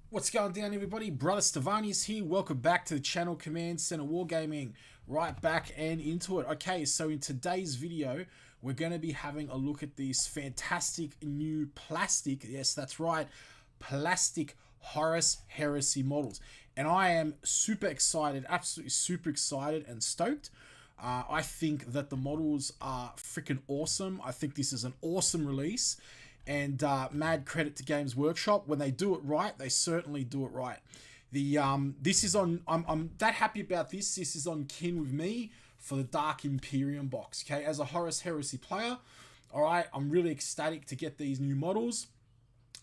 What's going down, everybody? Brother Stevanius here. Welcome back to the channel. Command Center Wargaming. Right back and into it. Okay, so in today's video, we're going to be having a look at these fantastic new plastic, yes, that's right, plastic Horus Heresy models. And I am super excited, absolutely super excited and stoked. I think that the models are freaking awesome. I think this is an awesome release. And mad credit to Games Workshop. When they do it right, they certainly do it right. This is on. I'm that happy about this. This is on kin with me for the Dark Imperium box. Okay, as a Horus Heresy player, all right, I'm really ecstatic to get these new models,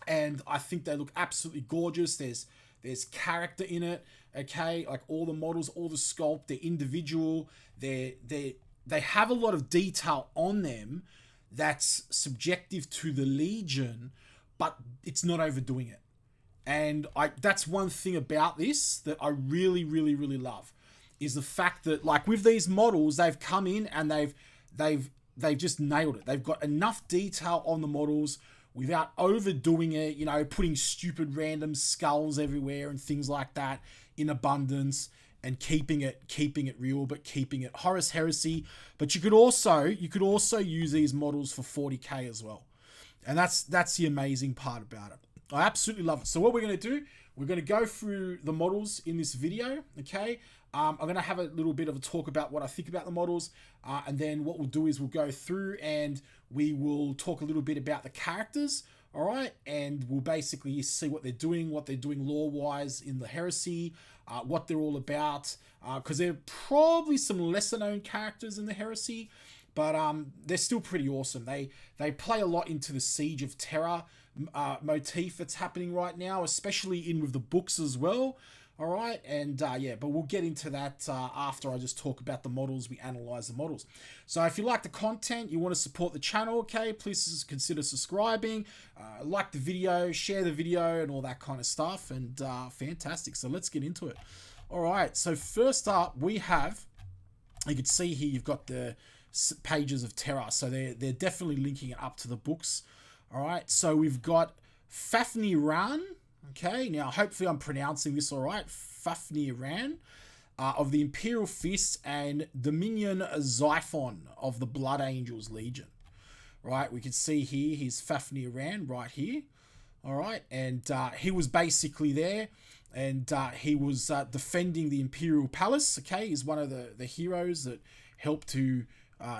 and I think they look absolutely gorgeous. There's character in it. Okay, like all the models, all the sculpt, they're individual. They have a lot of detail on them that's subjective to the Legion, but it's not overdoing it. And that's one thing about this that I really, really, really love, is the fact that, like, with these models, they've come in and they've just nailed it. They've got enough detail on the models without overdoing it, you know, putting stupid random skulls everywhere and things like that in abundance, and keeping it real, but keeping it Horus Heresy. But you could also use these models for 40k as well, and that's the amazing part about it. I absolutely love it. So what we're going to do, we're going to go through the models in this video. Okay, I'm going to have a little bit of a talk about what I think about the models, and then what we'll do is we'll go through and we will talk a little bit about the characters. All right, and we'll basically see what they're doing lore-wise in the Heresy, what they're all about, because there are probably some lesser-known characters in the Heresy, but they're still pretty awesome. They play a lot into the Siege of Terror motif that's happening right now, especially in with the books as well. All right, and yeah, but we'll get into that after I just talk about the models, we analyze the models. So if you like the content, you want to support the channel, okay, please consider subscribing, like the video, share the video, and all that kind of stuff, and fantastic. So let's get into it. All right, so first up, we have, you can see here, you've got the pages of Terror, so they're definitely linking it up to the books. All right, so we've got Fafnir Rann. Okay, now hopefully I'm pronouncing this all right. Fafnir Rann of the Imperial Fists and Dominion Zyphon of the Blood Angels Legion. Right, we can see here he's Fafnir Rann right here. All right, and he was basically there, and he was defending the Imperial Palace. Okay, he's one of the heroes that helped to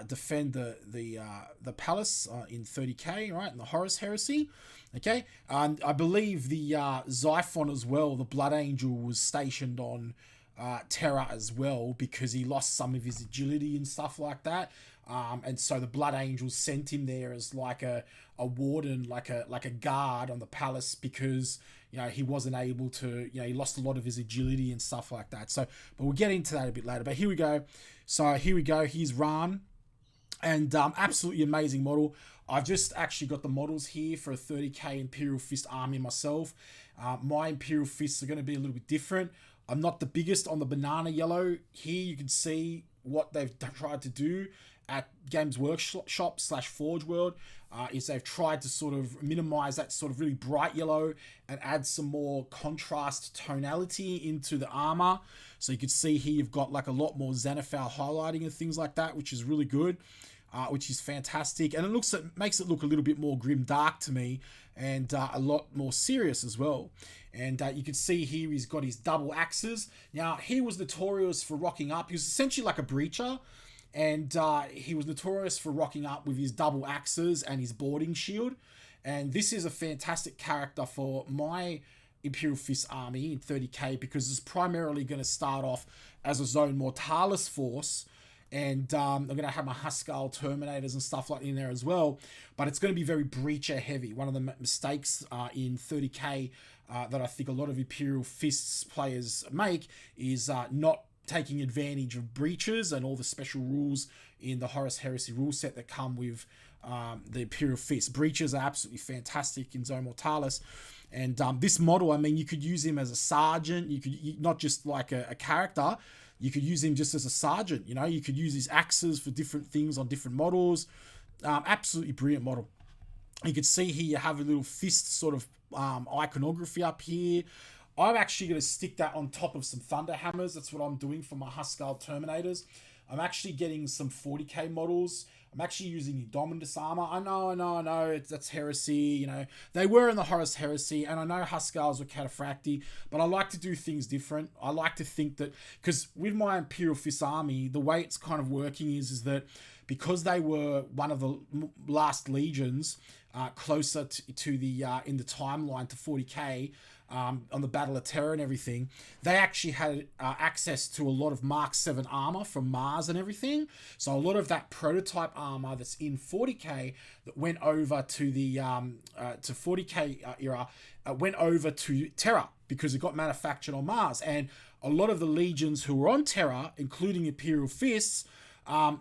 defend the palace in 30k, right, in the Horus Heresy. Okay, I believe the Zyphon as well, the Blood Angel, was stationed on Terra as well, because he lost some of his agility and stuff like that. And so the Blood Angels sent him there as like a warden, like a guard on the palace, because, you know, he wasn't able to, you know, he lost a lot of his agility and stuff like that. So, but we'll get into that a bit later. But here we go. So here we go. Here's Rann. And absolutely amazing model. I've just actually got the models here for a 30k Imperial Fist army myself. My Imperial Fists are going to be a little bit different. I'm not the biggest on the banana yellow. Here you can see what they've tried to do at Games Workshop / Forge World, is they've tried to sort of minimize that sort of really bright yellow and add some more contrast tonality into the armor. So you can see here you've got like a lot more Xenophal highlighting and things like that, which is really good, which is fantastic. And it makes it look a little bit more grim dark to me, and a lot more serious as well. And you can see here he's got his double axes. Now, he was notorious for rocking up. He was essentially like a breacher, and he was notorious for rocking up with his double axes and his boarding shield. And this is a fantastic character for my Imperial Fist army in 30k, because it's primarily going to start off as a Zone Mortalis force, and I'm going to have my Huskal Terminators and stuff like in there as well, but it's going to be very breacher heavy. One of the mistakes in 30k that I think a lot of Imperial Fists players make is not taking advantage of breaches and all the special rules in the Horus Heresy rule set that come with the Imperial Fist. Breaches are absolutely fantastic in Zone Mortalis. And this model, I mean, you could use him as a sergeant. You could not just like a character. You could use him just as a sergeant. You know, you could use his axes for different things on different models. Absolutely brilliant model. You can see here you have a little fist sort of iconography up here. I'm actually going to stick that on top of some Thunder Hammers. That's what I'm doing for my Huskarl Terminators. I'm actually getting some 40k models. I'm actually using Indominus armor. I know. That's heresy. You know, they were in the Horus Heresy, and I know Huskarls were cataphracti, but I like to do things different. I like to think that, because with my Imperial Fists army, the way it's kind of working is that because they were one of the last legions closer to the in the timeline to 40k, on the Battle of Terra and everything, they actually had access to a lot of Mark 7 armor from Mars and everything. So a lot of that prototype armor that's in 40k that went over to the to 40k era went over to Terra because it got manufactured on Mars. And a lot of the legions who were on Terra, including Imperial Fists,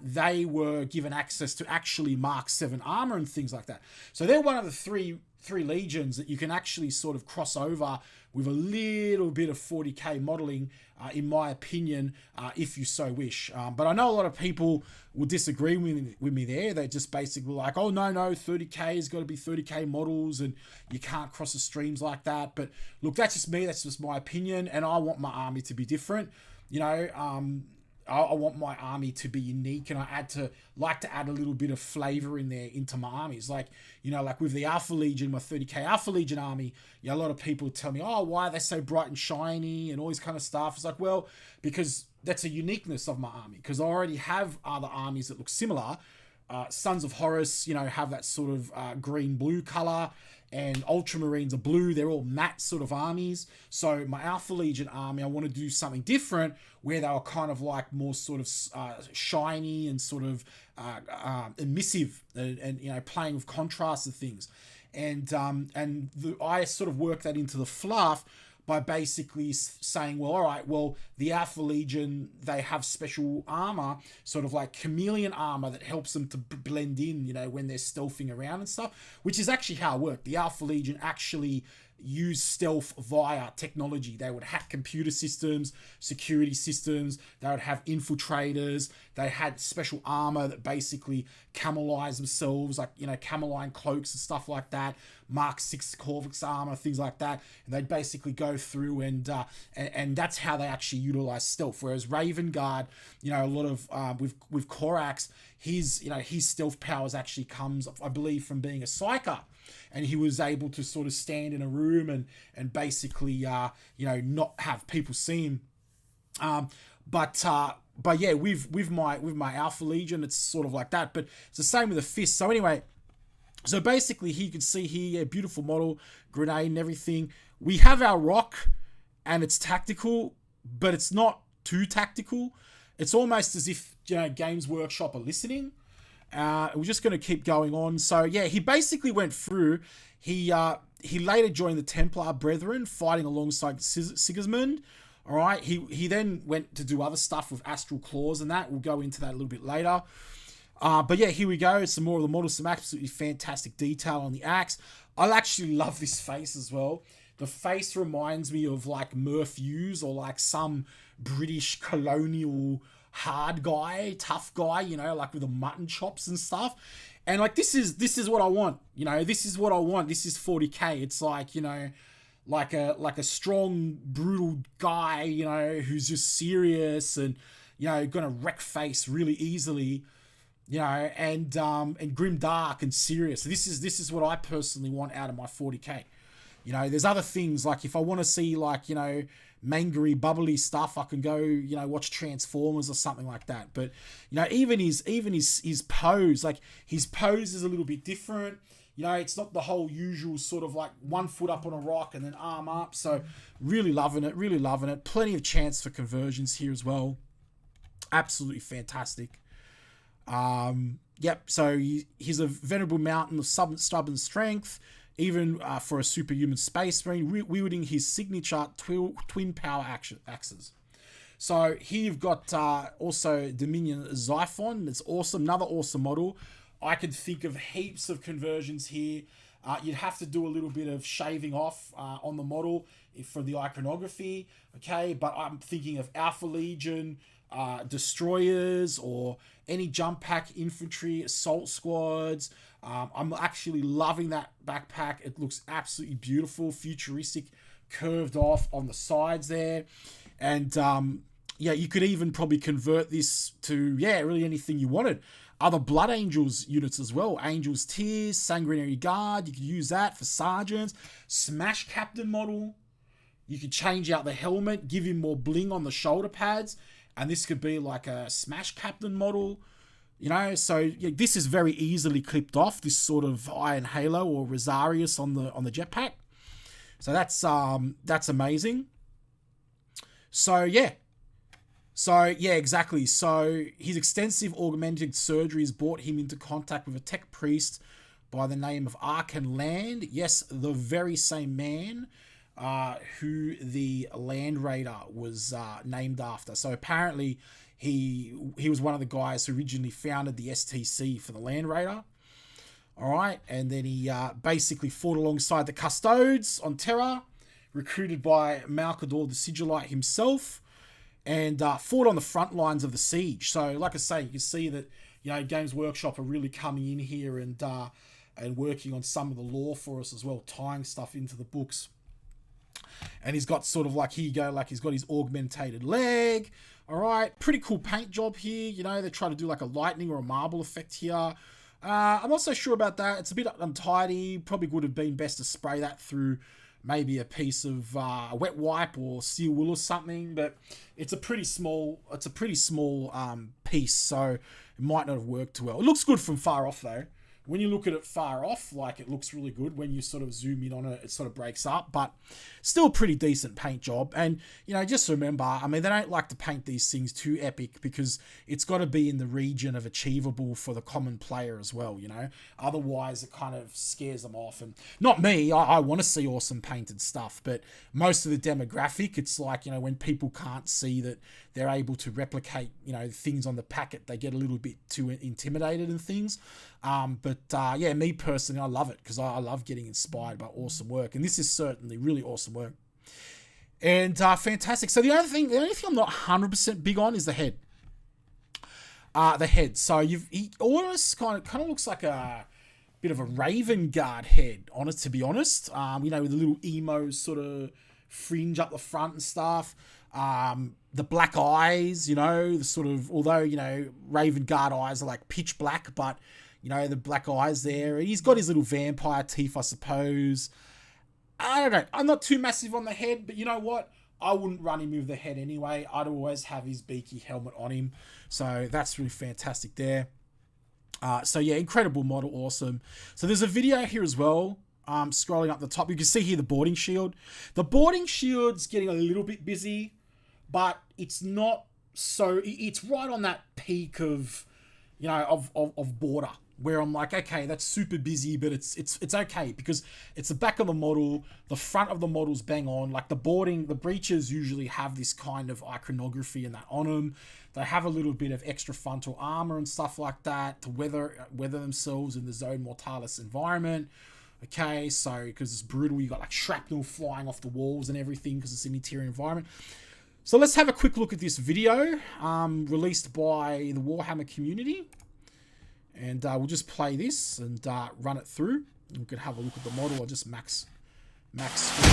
they were given access to actually Mark 7 armor and things like that. So they're one of the three legions that you can actually sort of cross over with a little bit of 40k modeling, in my opinion, if you so wish. But I know a lot of people will disagree with me there. They're just basically like, oh, no, 30k has got to be 30k models and you can't cross the streams like that. But look, that's just me. That's just my opinion. And I want my army to be different. You know, I want my army to be unique, and I like to add a little bit of flavor in there into my armies. Like, you know, like with the Alpha Legion, my 30k Alpha Legion army, you know, a lot of people tell me, oh, why are they so bright and shiny and all this kind of stuff? It's like, well, because that's a uniqueness of my army, because I already have other armies that look similar. Sons of Horus, you know, have that sort of green-blue color, and Ultramarines are blue. They're all matte sort of armies. So my Alpha Legion army, I want to do something different where they were kind of like more sort of shiny and sort of emissive and you know, playing with contrast and things. And I sort of work that into the fluff by basically saying, well, all right, well, the Alpha Legion, they have special armor, sort of like chameleon armor that helps them to blend in, you know, when they're stealthing around and stuff, which is actually how it worked. The Alpha Legion actually use stealth via technology. They would hack computer systems, security systems. They would have infiltrators. They had special armor that basically camouflage themselves, like, you know, camoline cloaks and stuff like that. Mark 6 Corvix armor, things like that. And they'd basically go through and that's how they actually utilize stealth. Whereas Raven Guard, you know, a lot of with Korax, his stealth powers actually comes, I believe, from being a psyker. And he was able to sort of stand in a room and basically, you know, not have people see him. But yeah, with my Alpha Legion, it's sort of like that. But it's the same with the Fist. So anyway, so basically, you can see here, yeah, beautiful model, grenade and everything. We have our rock, and it's tactical, but it's not too tactical. It's almost as if, you know, Games Workshop are listening. We're just going to keep going on. So yeah, he basically went through. He later joined the Templar Brethren, fighting alongside Sigismund. All right. He then went to do other stuff with Astral Claws and that. We'll go into that a little bit later. But yeah, here we go. Some more of the models. Some absolutely fantastic detail on the axe. I actually love this face as well. The face reminds me of like Murph Hughes or like some British colonial hard guy, tough guy, you know, like with the mutton chops and stuff. And like, this is what I want, you know, this is what I want. This is 40k. It's like, you know, like a strong, brutal guy, you know, who's just serious and, you know, gonna wreck face really easily, you know, and grim dark and serious. This is what I personally want out of my 40k. You know, there's other things, like if I want to see, like, you know, mangery, bubbly stuff, I can go, you know, watch Transformers or something like that. But, you know, even his pose, like his pose is a little bit different. You know, it's not the whole usual sort of like 1 foot up on a rock and then arm up. So really loving it. Plenty of chance for conversions here as well. Absolutely fantastic. Yep. So he's a venerable mountain of stubborn strength. Even for a superhuman space marine, wielding his signature twin power axes. So here you've got also Dominion Zyphon. It's awesome, another awesome model. I could think of heaps of conversions here. You'd have to do a little bit of shaving off on the model for the iconography, okay? But I'm thinking of Alpha Legion, destroyers or any jump pack infantry, assault squads. I'm actually loving that backpack. It looks absolutely beautiful, futuristic, curved off on the sides there. And yeah, you could even probably convert this to, yeah, really anything you wanted. Other Blood Angels units as well. Angels Tears, Sanguinary Guard. You could use that for sergeants. Smash Captain model. You could change out the helmet, give him more bling on the shoulder pads. And this could be like a Smash Captain model. You know, so yeah, this is very easily clipped off. This sort of Iron Halo or Rosarius on the jetpack. So that's amazing. So yeah, exactly. So his extensive augmented surgeries brought him into contact with a tech priest by the name of Arkan Land. Yes, the very same man who the Land Raider was named after. So apparently he was one of the guys who originally founded the STC for the Land Raider. All right, and then he basically fought alongside the Custodes on Terra, recruited by Malkador the Sigillite himself, and fought on the front lines of the siege. So, like I say, you can see that, you know, Games Workshop are really coming in here and working on some of the lore for us as well, tying stuff into the books. And he's got sort of like, here you go, like he's got his augmented leg. All right, pretty cool paint job here. You know, they try to do like a lightning or a marble effect here. I'm not so sure about that. It's a bit untidy. Probably would have been best to spray that through maybe a piece of wet wipe or steel wool or something. But it's a pretty small piece, so it might not have worked too well. It looks good from far off though. When you look at it far off, like, it looks really good. When you sort of zoom in on it, it sort of breaks up, but still pretty decent paint job. And, you know, just remember, I mean, they don't like to paint these things too epic because it's got to be in the region of achievable for the common player as well, you know? Otherwise, it kind of scares them off. And not me, I want to see awesome painted stuff, but most of the demographic, it's like, you know, when people can't see that they're able to replicate, you know, things on the packet, they get a little bit too intimidated and things. Yeah, me personally, I love it because I love getting inspired by awesome work. And this is certainly really awesome work. And fantastic. So the only thing I'm not 100% big on is the head. The head. So he almost kind of looks like a bit of a Raven Guard head, to be honest. You know, with the little emo sort of fringe up the front and stuff. The black eyes, you know, the sort of, although, you know, Raven Guard eyes are like pitch black, but, you know, the black eyes there. He's got his little vampire teeth, I suppose. I don't know. I'm not too massive on the head, but you know what? I wouldn't run him with the head anyway. I'd always have his beaky helmet on him. So that's really fantastic there. So yeah, incredible model, awesome. So there's a video here as well. Scrolling up the top, you can see here the boarding shield. The boarding shield's getting a little bit busy, but it's not so, it's right on that peak of, you know, of border, where I'm like, okay, that's super busy, but it's okay because it's the back of the model, the front of the model's bang on. Like the breeches usually have this kind of iconography and that on them. They have a little bit of extra frontal armor and stuff like that to weather themselves in the Zone Mortalis environment. Okay, so because it's brutal, you got like shrapnel flying off the walls and everything because it's an interior environment. So let's have a quick look at this video released by the Warhammer community. And we'll just play this and run it through. We could have a look at the model. I'll just max screen.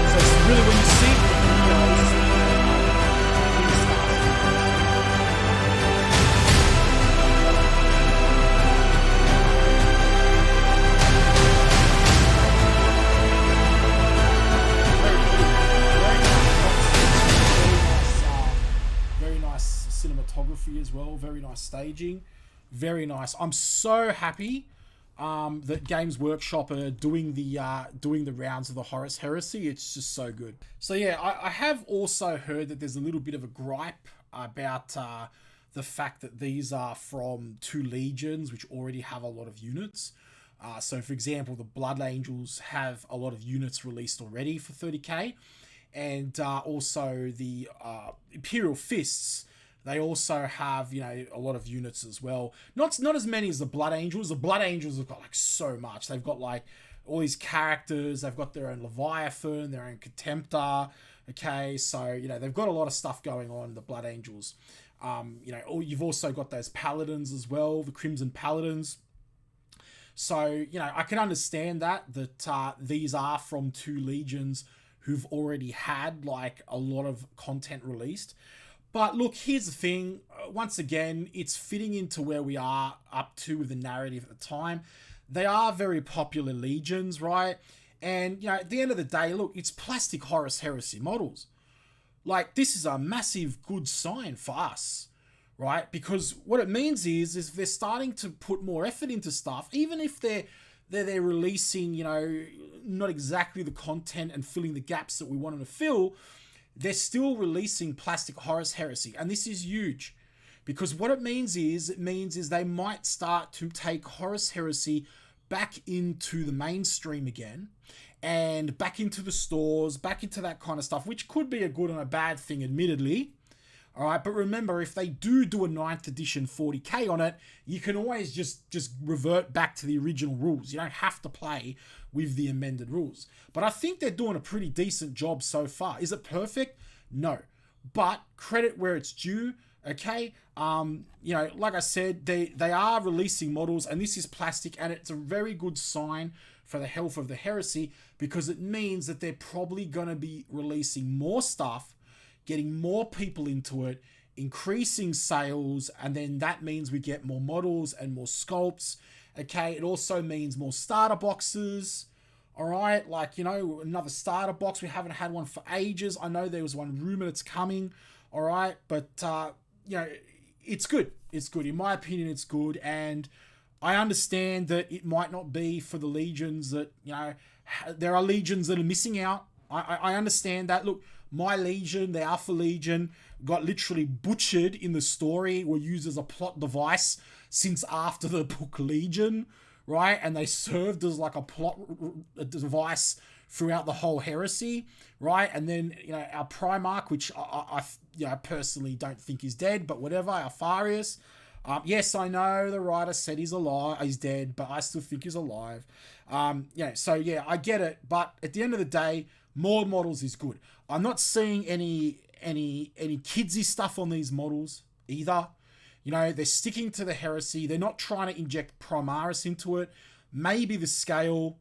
So it's really when you see it, cinematography as well, very nice staging, very nice. I'm so happy that Games Workshop are doing the rounds of the Horus Heresy. It's just so good. So yeah, I have also heard that there's a little bit of a gripe about the fact that these are from 2 legions which already have a lot of units. So for example, the Blood Angels have a lot of units released already for 30k, and also the Imperial Fists, they also have, you know, a lot of units as well. Not as many as the Blood Angels. The Blood Angels have got like so much. They've got like all these characters. They've got their own Leviathan, their own Contemptor. Okay, so, you know, they've got a lot of stuff going on, the Blood Angels. You know, you've also got those Paladins as well, the Crimson Paladins. So, you know, I can understand that these are from two legions who've already had, like, a lot of content released. But look, here's the thing. Once again, it's fitting into where we are up to with the narrative at the time. They are very popular legions, right? And, you know, at the end of the day, look, it's plastic Horus Heresy models. Like, this is a massive good sign for us, right? Because what it means is they're starting to put more effort into stuff, even if they're releasing, you know, not exactly the content and filling the gaps that we want them to fill. They're still releasing plastic Horus Heresy, and this is huge, because what it means is they might start to take Horus Heresy back into the mainstream again, and back into the stores, back into that kind of stuff, which could be a good and a bad thing, admittedly. All right, but remember, if they do a 9th edition 40k on it, you can always just revert back to the original rules. You don't have to play with the amended rules. But I think they're doing a pretty decent job so far. Is it perfect? No. But credit where it's due, okay? You know, like I said, they are releasing models, and this is plastic, and it's a very good sign for the health of the heresy, because it means that they're probably going to be releasing more stuff, getting more people into it, increasing sales, and then that means we get more models and more sculpts. Okay, it also means more starter boxes. All right, like, you know, another starter box. We haven't had one for ages. I know there was one rumor that's coming. All right, but you know, it's good. It's good. In my opinion, it's good, and I understand that it might not be for the legions that, you know, there are legions that are missing out. I understand that. Look, my legion, the Alpha Legion, got literally butchered in the story, were used as a plot device since after the book Legion, right? And they served as like a plot device throughout the whole heresy, right? And then, you know, our Primarch, which I you know, personally don't think is dead, but whatever, Alfarius. Yes, I know the writer said he's alive, he's dead, but I still think he's alive. Yeah, so yeah, I get it, but at the end of the day, more models is good. I'm not seeing any kidsy stuff on these models either. You know, they're sticking to the heresy. They're not trying to inject Primaris into it. Maybe the scale,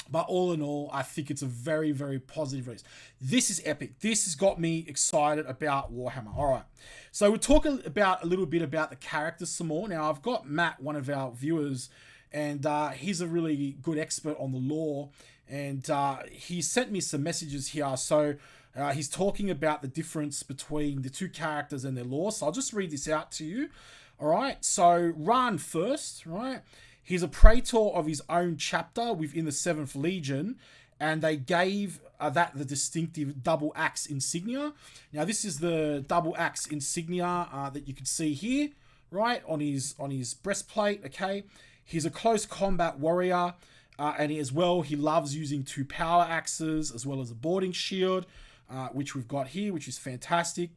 but all in all, I think it's a very, very positive release. This is epic. This has got me excited about Warhammer. All right. So we're talking about a little bit about the characters some more. Now, I've got Matt, one of our viewers, and he's a really good expert on the lore. And he sent me some messages here. So he's talking about the difference between the two characters and their lore. So I'll just read this out to you. All right. So Rann first, right? He's a praetor of his own chapter within the 7th Legion, and they gave that the distinctive double axe insignia. Now, this is the double axe insignia that you can see here, right, on his breastplate. Okay, he's a close combat warrior, and he loves using 2 power axes as well as a boarding shield, which we've got here, which is fantastic.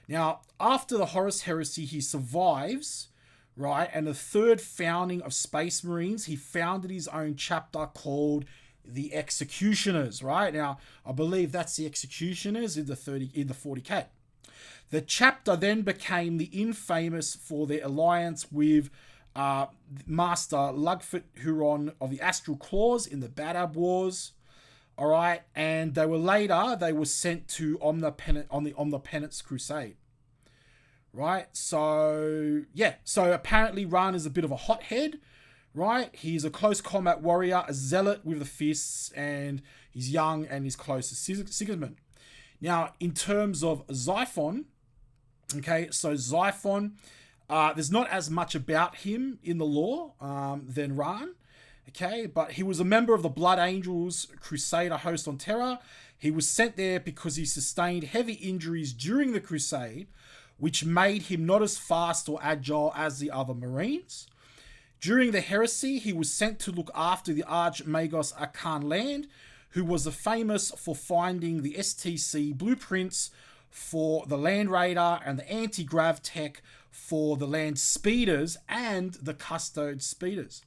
Now, after the Horus Heresy, he survives. Right, and the 3rd founding of Space Marines, he founded his own chapter called the Executioners. Right now, I believe that's the Executioners in the 40k. The chapter then became the infamous for their alliance with Master Lugfit Huron of the Astral Claws in the Badab Wars. All right, and they were sent to on the Omnipenance Crusade. Right, so yeah, so apparently Rann is a bit of a hothead, right? He's a close combat warrior, a zealot with the fists, and he's young and he's close to Sigismund. Now, in terms of Zyphon, okay, so Zyphon, there's not as much about him in the lore than Rann, okay, but he was a member of the Blood Angels Crusader host on Terra. He was sent there because he sustained heavy injuries during the Crusade, which made him not as fast or agile as the other Marines. During the heresy, he was sent to look after the Archmagos Akan land, who was famous for finding the STC blueprints for the Land Raider and the anti-grav tech for the Land Speeders and the Custode Speeders.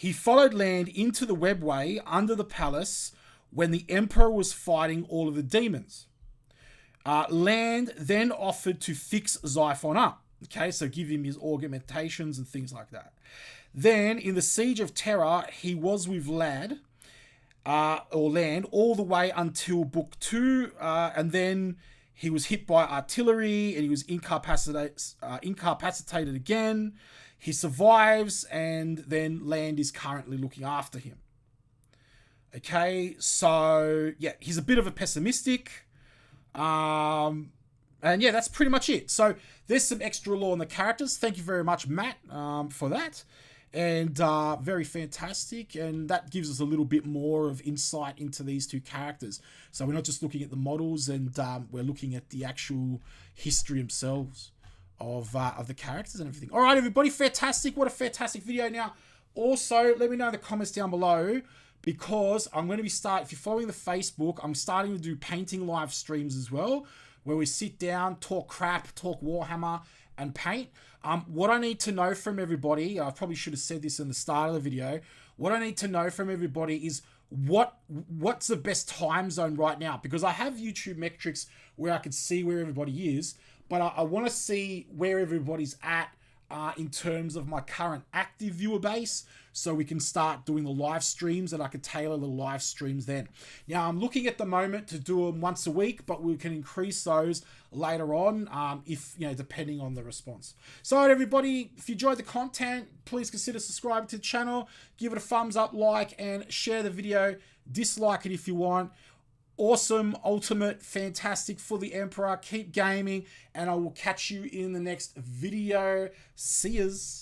He followed Land into the webway under the palace when the Emperor was fighting all of the demons. Land then offered to fix Zyphon up. Okay, so give him his augmentations and things like that. Then, in the Siege of Terror, he was with Land all the way until Book 2, and then he was hit by artillery and he was incapacitated again. He survives, and then Land is currently looking after him. Okay, so yeah, he's a bit of a pessimistic. And yeah, that's pretty much it. So there's some extra lore on the characters. Thank you very much, Matt, for that. And very fantastic. And that gives us a little bit more of insight into these two characters. So we're not just looking at the models, and we're looking at the actual history themselves of the characters and everything. All right, everybody, fantastic. What a fantastic video. Now, also, let me know in the comments down below, because I'm going to be if you're following the Facebook, I'm starting to do painting live streams as well, where we sit down, talk crap, talk Warhammer, and paint. What I need to know from everybody, I probably should have said this in the start of the video, what I need to know from everybody is what's the best time zone right now, because I have YouTube metrics where I can see where everybody is, but I want to see where everybody's at in terms of my current active viewer base, so we can start doing the live streams, and I can tailor the live streams then. Now, I'm looking at the moment to do them once a week, but we can increase those later on, if, depending on the response. So everybody, if you enjoyed the content, please consider subscribing to the channel, give it a thumbs up, like, and share the video. Dislike it if you want. Awesome, ultimate, fantastic for the Emperor. Keep gaming, and I will catch you in the next video. See yas.